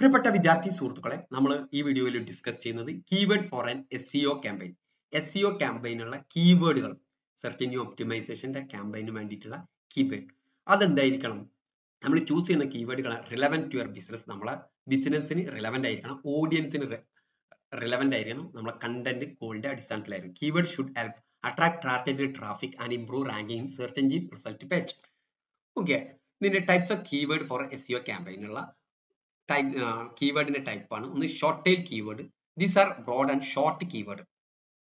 പ്രിയപ്പെട്ട വിദ്യാർത്ഥി സുഹൃത്തുക്കളെ, നമ്മൾ ഈ വീഡിയോയിൽ ഡിസ്കസ് ചെയ്യുന്നത് keywords for an SEO campaign. SEO ക്യാമ്പയിനുള്ള കീവേഡുകൾ, സെർച്ച് എഞ്ചിൻ ഒപ്റ്റിമൈസേഷന്റെ ക്യാമ്പയിന് വേണ്ടിയിട്ടുള്ള കീവേഡ് അതെന്തായിരിക്കണം? നമ്മൾ ചൂസ് ചെയ്യുന്ന കീവേഡുകൾ റിലവന്റ് ടു യുവർ ബിസിനസ്, നമ്മളെ ബിസിനസ്സിന് റിലവന്റ് ആയിരിക്കണം, ഓഡിയൻസിന് റിലവന്റ് ആയിരിക്കണം, നമ്മളെ കണ്ടന്റ് കോളിന്റെ അടിസ്ഥാനത്തിലായിരിക്കും. Keyword should help attract targeted traffic and improve ranking in search engine result page. Okay, ഇതിന്റെ types of keyword for SEO ക്യാമ്പയിനുള്ള കീവേഡിന്റെ ടൈപ്പ് ആണ്. ഒന്ന് short tail keyword, these are broad and short keyword.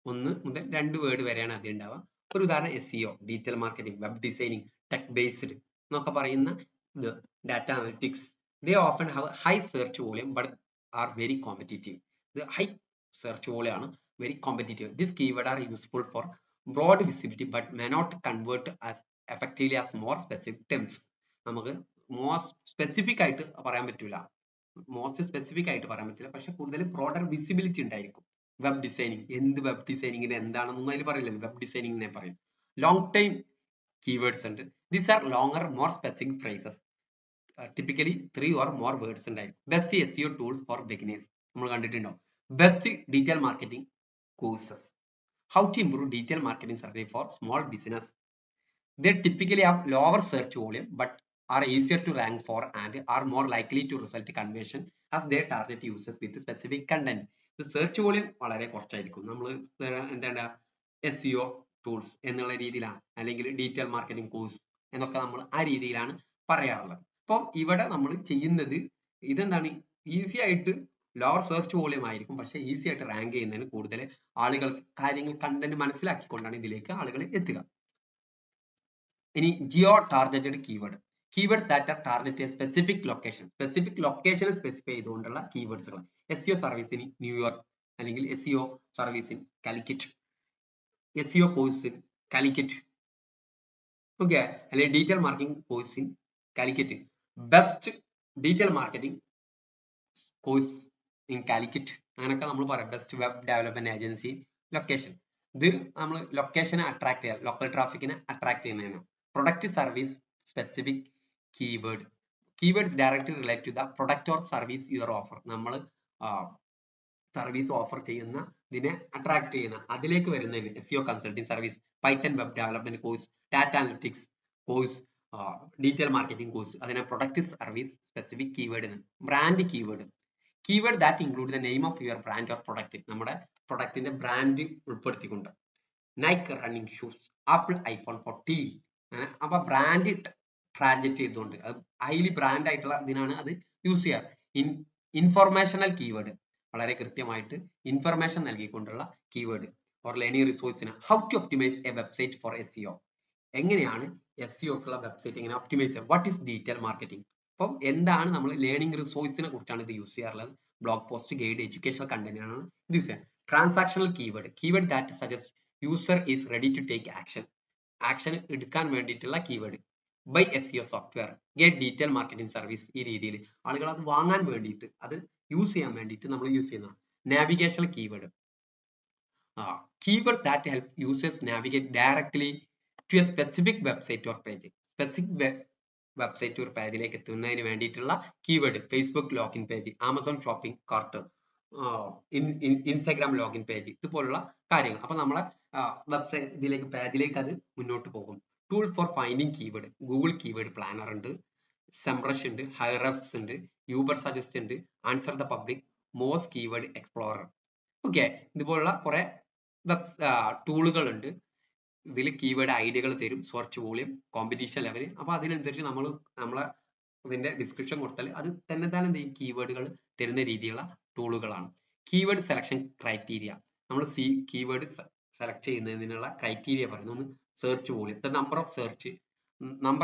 1 മുതൽ 2 word വരെയാണ് അത് ഉണ്ടാവുക. ഒരു ഉദാഹരണം SEO, digital marketing, web designing, tech based എന്നൊക്കെ പറയുന്ന ഇത് data analytics. They often have high search volume but are very competitive. ഇത് ഹൈ സെർച്ച് വോളിയം ആണ്, very competitive. This keyword are useful for broad visibility but may not convert as effectively as more specific terms. നമുക്ക് specific ആയിട്ട് പറയാൻ പറ്റൂല, പക്ഷെ കൂടുതൽ broader visibility ഉണ്ടായിരിക്കും. Web designing, എന്ത് വെബ് ഡിസൈനിങ്ങിന് എന്താണെന്നൊന്നും അതിൽ പറയില്ലല്ലോ, വെബ് ഡിസൈനിങ്ങിനെ പറയും. ലോങ് ടൈം കീവേഡ്സ് ഉണ്ട്. These are longer more specific phrases, typically 3 or more words ഉണ്ടായിരിക്കും. Best SEO tools for beginners നമ്മൾ കണ്ടിട്ടുണ്ടോ. Best digital marketing courses, how to improve digital marketing survey for small business. They typically have lower search volume but are easier to rank for and are more likely to result conversion as they target users with specific content. The search volume വളരെ കുറച്ചായിരിക്കും. നമ്മൾ എന്താണ് SEO tools എന്നുള്ള രീതിയിലാണ്, അല്ലെങ്കിൽ digital marketing course എന്നൊക്കെ നമ്മൾ ആ രീതിയിലാണ് പറയാറുള്ളത്. അപ്പോൾ ഇവിടെ നമ്മൾ ചെയ്യുന്നത് ഇതെന്താണ്, ഈസി ആയിട്ട് ലോവർ സെർച്ച് വോളിയം ആയിരിക്കും, പക്ഷെ ഈസി ആയിട്ട് റാങ്ക് ചെയ്യുന്നതിന് കൂടുതൽ ആളുകൾ കാര്യങ്ങൾ കണ്ടന്റ് മനസ്സിലാക്കിക്കൊണ്ടാണ് ഇതിലേക്ക് ആളുകൾ എത്തുക. ഇനി geo targeted keyword, keyword that are target a specific location, specific ലൊക്കേഷനെ സ്പെസിഫൈ ചെയ്തുകൊണ്ടുള്ള കീവേഡ്സുകൾ. SEO സർവീസ് ഇൻ ന്യൂയോർക്ക്, അല്ലെങ്കിൽ SEO service in Calicut, SEO course in Calicut, okay, അല്ലെങ്കിൽ digital marketing course in Calicut, best digital marketing course in Calicut, അങ്ങനെയൊക്കെ നമ്മൾ പറയാം. Best web development agency location, ഇത് നമ്മൾ ലൊക്കേഷനെ അട്രാക്ട് ചെയ്യാം, ലോക്കൽ ട്രാഫിക്കിനെ അട്രാക്ട് ചെയ്യുന്നതിന്. Product service specific keyword, keywords directly relate to the product or service your offer. നമ്മൾ സർവീസ് ഓഫർ ചെയ്യുന്ന ഇതിനെ അട്രാക്ട് ചെയ്യുന്ന അതിലേക്ക് വരുന്നതിന് SEO consulting service, Python web development course, data analytics course, digital marketing course. അതിനെ product service specific keyword. Brand keyword, keyword that include the name of your brand or product, നമ്മുടെ പ്രൊഡക്റ്റിന്റെ brand ഉൾപ്പെടുത്തിക്കൊണ്ട്. Nike running shoes, Apple iPhone 14. അപ്പൊ brand target ചെയ്തുകൊണ്ട് അത് highly brand ആയിട്ടുള്ള ഇതിനാണ് അത് യൂസ് ചെയ്യാറ്. ഇൻഫോർമേഷണൽ കീവേഡ്, വളരെ കൃത്യമായിട്ട് ഇൻഫർമേഷൻ നൽകിക്കൊണ്ടുള്ള കീവേഡ്. ഓർ ലേണിംഗ് റിസോഴ്സിന്, how to optimise a website for SEO, എങ്ങനെയാണ് SEO ക്കുള്ള വെബ്സൈറ്റ് എങ്ങനെ ഒപ്റ്റിമൈസ് ചെയ്യുക. വാട്ട് ഈസ് ഡീറ്റെയിൽ മാർക്കറ്റിംഗ്, അപ്പം എന്താണ് നമ്മൾ ലേണിംഗ് റിസോഴ്സിനെ കുറിച്ചാണ് ഇത് യൂസ് ചെയ്യാറുള്ളത്. Blog post, guide, educational content ആണ് ഇത് യൂസ് ചെയ്യുക. Transactional keyword, keyword that suggest user is ready to take action, action എടുക്കാൻ വേണ്ടിയിട്ടുള്ള keyword. Buy SEO software, get digital marketing service, ഈ രീതിയിൽ ആളുകൾ അത് വാങ്ങാൻ വേണ്ടിയിട്ട്, അത് യൂസ് ചെയ്യാൻ വേണ്ടിയിട്ട് നമ്മൾ യൂസ് ചെയ്യുന്ന. Navigational keyword, keyword that help users navigate directly to a specific website or page, specific website ഒരു പേജിലേക്ക് എത്തുന്നതിന് വേണ്ടിയിട്ടുള്ള keyword. Facebook login page, Amazon shopping cart, Instagram login page, ഇതുപോലുള്ള കാര്യങ്ങൾ. അപ്പൊ നമ്മളെ വെബ്സൈറ്റ് ഇതിലേക്ക് പേജിലേക്ക് അത് മുന്നോട്ട് പോകും. Tool for finding keyword, Google keyword planner ഉണ്ട്, സെംബ്രഷ് ഉണ്ട്, ഹൈറഫ്സ് ഉണ്ട്, യൂബർ സജസ്റ്റ് ഉണ്ട്, answer the public, Moz keyword explorer. Okay, ഇതുപോലുള്ള കുറെ ടൂളുകൾ ഉണ്ട്. ഇതിൽ കീവേഡ് ഐഡിയകൾ തരും, സെർച്ച് വോളിയം, കോമ്പറ്റീഷൻ ലെവൽ. അപ്പൊ അതിനനുസരിച്ച് നമ്മളെ ഇതിന്റെ ഡിസ്ക്രിപ്ഷൻ കൊടുത്താൽ അത് തന്നെ എന്ത് ചെയ്യും, കീവേഡുകൾ തരുന്ന രീതിയിലുള്ള ടൂളുകളാണ്. കീവേഡ് സെലക്ഷൻ ക്രൈറ്റീരിയ, നമ്മൾ കീവേഡ് സെലക്ട് ചെയ്യുന്നതിനുള്ള ക്രൈറ്റീരിയ പറയുന്നത്. ഒന്ന് search volume, the number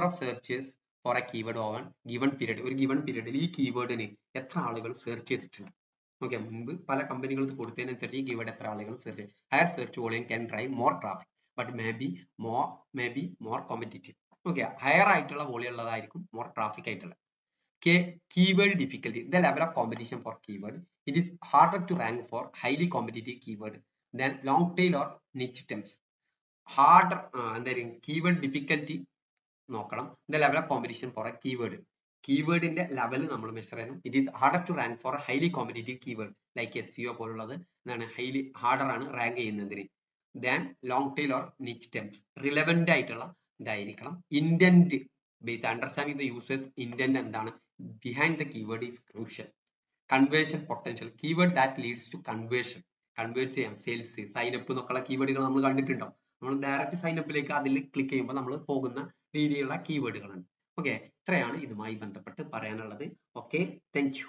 of searchers for a keyword over given period, ഒരു ഗിവൺ പീരീഡിൽ ഈ കീവേഡിന് എത്ര ആളുകൾ സെർച്ച് ചെയ്തിട്ടുണ്ട്. ഓക്കെ, മുൻപ് പല കമ്പനികൾക്ക് കൊടുത്തതിനനുസരിച്ച് ഈ കീവേഡ് എത്ര ആളുകൾ സെർച്ച് ചെയ്യും. Higher search volume can drive more traffic but may be more competitive. Okay, higher ആയിട്ടുള്ള വോളിയം ഉള്ളതായിരിക്കും മോർ ട്രാഫിക് ആയിട്ടുള്ള. Keyword difficulty, the level of competition for keyword, it is harder to rank for highly competitive keyword than long tail or niche terms. Harder എന്തായിരിക്കും, keyword difficulty നോക്കണം. The level of competition for a keyword, കീവേഡിന്റെ level നമ്മൾ measure ചെയ്യണം. It is harder to rank for highly competitive keyword like SEO പോലുള്ളത് എന്താണ് highly harder ആണ് rank ചെയ്യുന്നതിന് than long tail or niche terms. Relevant ആയിട്ടുള്ള ഇതായിരിക്കണം. Intent base understanding the user's intent എന്താണ് behind the keyword is crucial. Conversion potential keyword that leads to conversion. Convert ചെയ്യാം sales sign up എന്നൊക്കെയുള്ള കീവേഡുകൾ നമ്മൾ കണ്ടിട്ടുണ്ടോ? നമ്മൾ ഡയറക്റ്റ് സൈനപ്പിലേക്ക് അതിൽ ക്ലിക്ക് ചെയ്യുമ്പോൾ നമ്മൾ പോകുന്ന രീതിയിലുള്ള കീവേഡുകളാണ്. ഓക്കെ, ഇത്രയാണ് ഇതുമായി ബന്ധപ്പെട്ട് പറയാനുള്ളത്. Okay, thank you.